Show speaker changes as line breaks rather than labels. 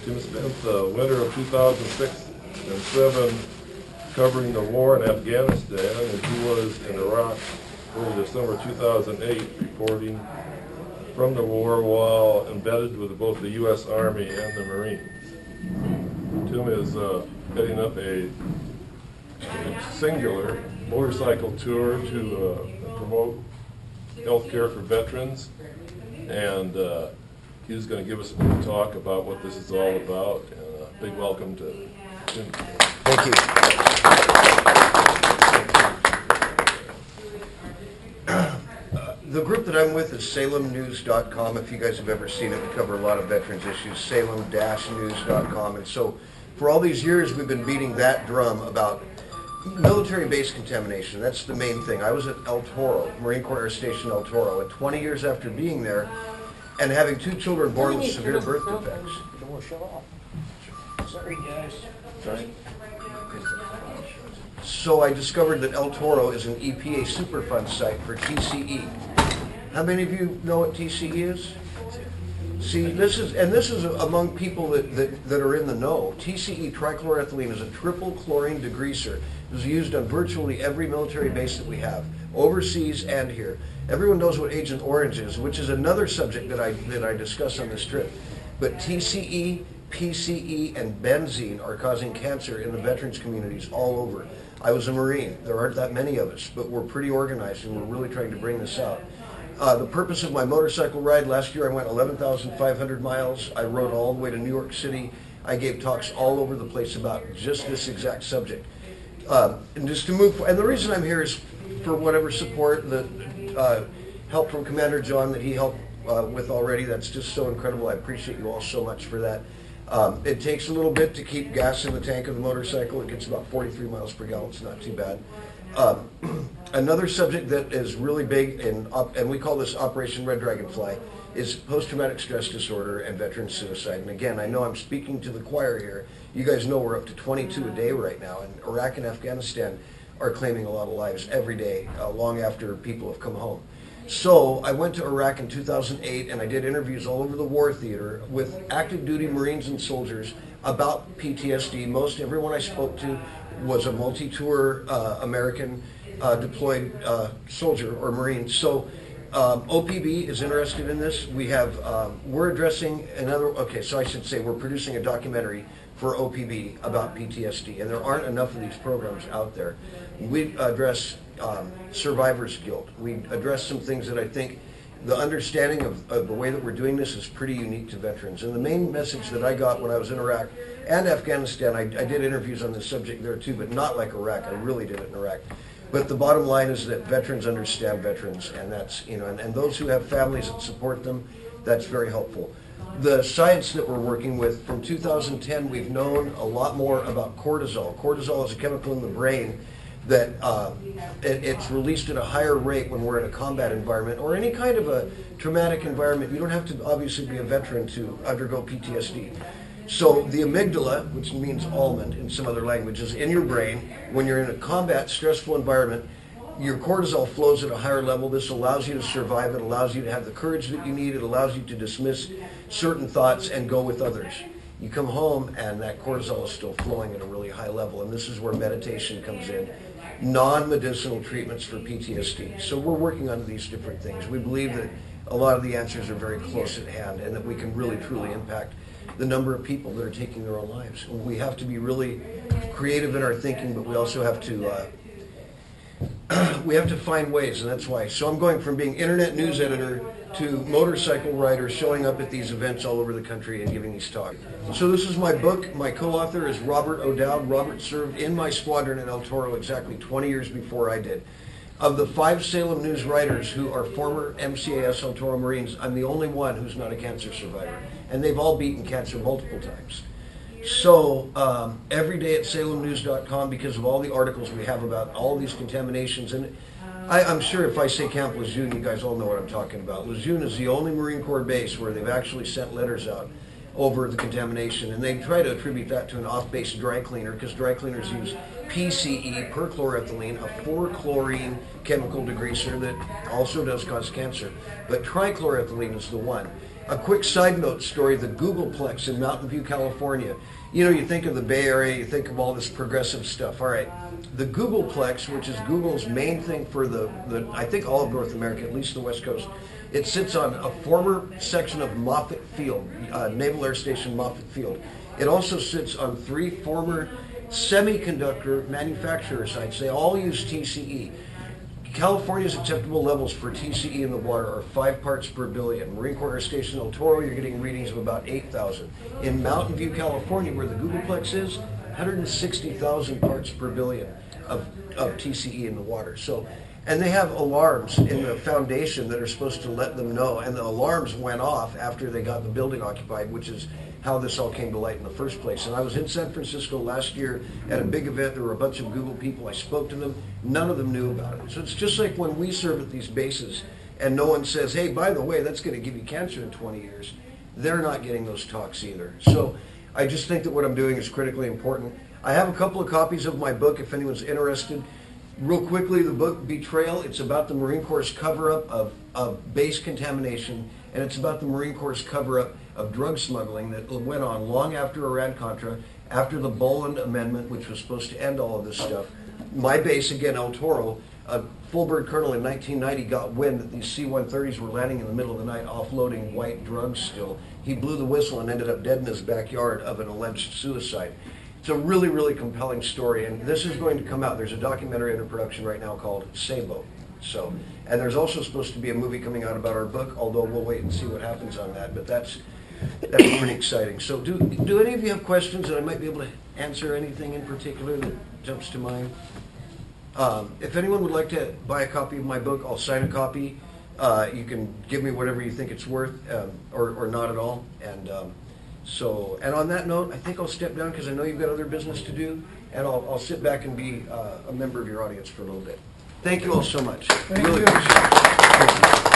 Tim spent the winter of 2006 and 7 covering the war in Afghanistan, and he was in Iraq early December 2008, reporting from the war while embedded with both the U.S. Army and the Marines. Tim is heading up a singular motorcycle tour to promote health care for veterans, and he's going to give us a little talk about what this is all about. And a big welcome to Tim.
Thank you. The group that I'm with is salemnews.com. If you guys have ever seen it, we cover a lot of veterans issues, salem-news.com. And so for all these years, we've been beating that drum about military-based contamination. That's the main thing. I was at El Toro, Marine Corps Air Station El Toro, and 20 years after being there and having 2 children born with severe birth defects.
Sorry, guys.
Sorry. So I discovered that El Toro is an EPA Superfund site for TCE. How many of you know what TCE is? See, this is among people that are in the know. TCE, trichloroethylene, is a triple chlorine degreaser. It is used on virtually every military base that we have, overseas and here. Everyone knows what Agent Orange is, which is another subject that I discuss on this trip. But TCE, PCE, and benzene are causing cancer in the veterans communities all over. I was a Marine. There aren't that many of us, but we're pretty organized and we're really trying to bring this out. The purpose of my motorcycle ride, last year I went 11,500 miles. I rode all the way to New York City. I gave talks all over the place about just this exact subject. And just to move, and the reason I'm here is for whatever support, the help from Commander John that he helped with already. That's just so incredible. I appreciate you all so much for that. It takes a little bit to keep gas in the tank of the motorcycle. It gets about 43 miles per gallon. It's not too bad. Another subject that is really big, and we call this Operation Red Dragonfly, is post-traumatic stress disorder and veteran suicide. And again, I know I'm speaking to the choir here. You guys know we're up to 22 a day right now, and Iraq and Afghanistan are claiming a lot of lives every day, long after people have come home. So I went to Iraq in 2008, and I did interviews all over the war theater with active duty Marines and soldiers about PTSD. Most everyone I spoke to was a multi-tour American deployed soldier or Marine. So OPB is interested in this. We have, we're addressing another, okay, so I should say we're producing a documentary for OPB about PTSD, and there aren't enough of these programs out there. We address survivor's guilt. We address some things that I think the understanding of the way that we're doing this is pretty unique to veterans. And the main message that I got when I was in Iraq and Afghanistan, I did interviews on this subject there too, but not like Iraq. I really did it in Iraq. But the bottom line is that veterans understand veterans, and that's, you know, and those who have families that support them, that's very helpful. The science that we're working with, from 2010, we've known a lot more about cortisol. Cortisol is a chemical in the brain that it's released at a higher rate when we're in a combat environment or any kind of a traumatic environment. You don't have to obviously be a veteran to undergo PTSD. So the amygdala, which means almond in some other languages, in your brain, when you're in a combat, stressful environment, your cortisol flows at a higher level. This allows you to survive. It allows you to have the courage that you need. It allows you to dismiss certain thoughts and go with others. You come home and that cortisol is still flowing at a really high level, and this is where meditation comes in. Non-medicinal treatments for PTSD. So we're working on these different things. We believe that a lot of the answers are very close at hand and that we can really truly impact the number of people that are taking their own lives. We have to be really creative in our thinking, but we also have to find ways, and that's why. So I'm going from being internet news editor to motorcycle rider, showing up at these events all over the country and giving these talks. So this is my book. My co-author is Robert O'Dowd. Robert served in my squadron in El Toro exactly 20 years before I did. Of the 5 Salem News writers who are former MCAS El Toro Marines, I'm the only one who's not a cancer survivor. And they've all beaten cancer multiple times. So every day at salemnews.com, because of all the articles we have about all these contaminations, and I'm sure if I say Camp Lejeune, you guys all know what I'm talking about. Lejeune is the only Marine Corps base where they've actually sent letters out over the contamination, and they try to attribute that to an off-base dry cleaner, because dry cleaners use PCE, perchloroethylene, a 4-chlorine chemical degreaser that also does cause cancer. But trichloroethylene is the one. A quick side note story, the Googleplex in Mountain View, California. You know, you think of the Bay Area, you think of all this progressive stuff. All right, the Googleplex, which is Google's main thing for I think all of North America, at least the West Coast, it sits on a former section of Moffett Field, Naval Air Station Moffett Field. It also sits on 3 former semiconductor manufacturer sites. They all use TCE. California's acceptable levels for TCE in the water are 5 parts per billion. Marine Corps Air Station El Toro, you're getting readings of about 8,000. In Mountain View, California, where the Googleplex is, 160,000 parts per billion of TCE in the water. So, and they have alarms in the foundation that are supposed to let them know, and the alarms went off after they got the building occupied, which is how this all came to light in the first place. And I was in San Francisco last year at a big event. There were a bunch of Google people. I spoke to them. None of them knew about it. So it's just like when we serve at these bases and no one says, hey, by the way, that's going to give you cancer in 20 years. They're not getting those talks either. So I just think that what I'm doing is critically important. I have a couple of copies of my book if anyone's interested. Real quickly, the book Betrayal, it's about the Marine Corps' cover-up of base contamination, and it's about the Marine Corps' cover-up of drug smuggling that went on long after Iran-Contra, after the Boland Amendment, which was supposed to end all of this stuff. My base, again, El Toro, a full-bird colonel in 1990 got wind that these C-130s were landing in the middle of the night offloading white drugs still. He blew the whistle and ended up dead in his backyard of an alleged suicide. It's a really, really compelling story, and this is going to come out. There's a documentary under production right now called Sabo. So, and there's also supposed to be a movie coming out about our book, although we'll wait and see what happens on that, but that's pretty exciting. So do any of you have questions that I might be able to answer, anything in particular that jumps to mind? If anyone would like to buy a copy of my book, I'll sign a copy. You can give me whatever you think it's worth, or not at all. And and on that note, I think I'll step down because I know you've got other business to do, and I'll sit back and be a member of your audience for a little bit. Thank you all so much.
Thank
Really
you.
appreciate it. Thank you.